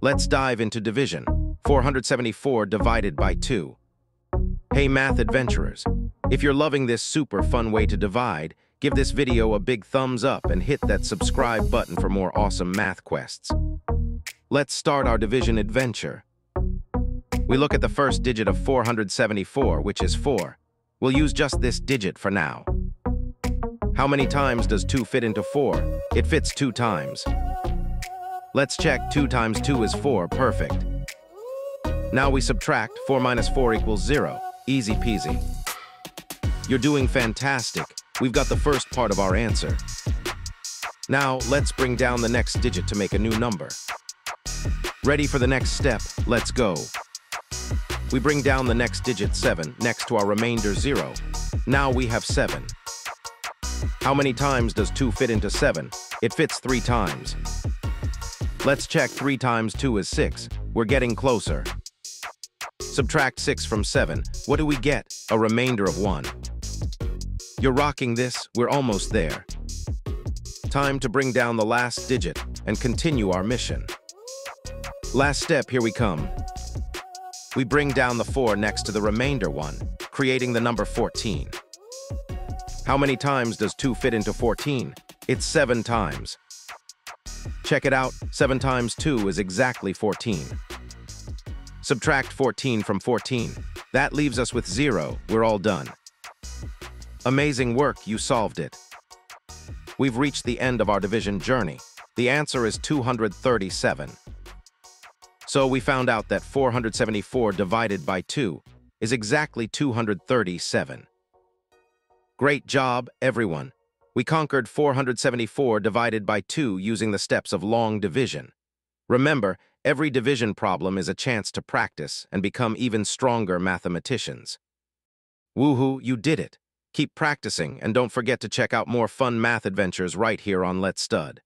Let's dive into division. 474 divided by 2. Hey math adventurers, if you're loving this super fun way to divide, give this video a big thumbs up and hit that subscribe button for more awesome math quests. Let's start our division adventure. We look at the first digit of 474, which is 4. We'll use just this digit for now. How many times does 2 fit into 4? It fits 2 times. Let's check. 2 times 2 is 4. Perfect. Now we subtract. 4 minus 4 equals 0. Easy peasy. You're doing fantastic. We've got the first part of our answer. Now let's bring down the next digit to make a new number. Ready for the next step? Let's go. We bring down the next digit 7 next to our remainder 0. Now we have 7. How many times does 2 fit into 7? It fits 3 times. Let's check. 3 times 2 is 6. We're getting closer. Subtract 6 from 7. What do we get? A remainder of 1. You're rocking this. We're almost there. Time to bring down the last digit and continue our mission. Last step, here we come. We bring down the 4 next to the remainder 1, creating the number 14. How many times does 2 fit into 14? It's 7 times. Check it out. 7 times 2 is exactly 14. Subtract 14 from 14. That leaves us with 0. We're all done. Amazing work, you solved it. We've reached the end of our division journey. The answer is 237. So we found out that 474 divided by 2 is exactly 237. Great job, everyone. We conquered 474 divided by 2 using the steps of long division. Remember, every division problem is a chance to practice and become even stronger mathematicians. Woohoo, you did it. Keep practicing and don't forget to check out more fun math adventures right here on Let's Stud.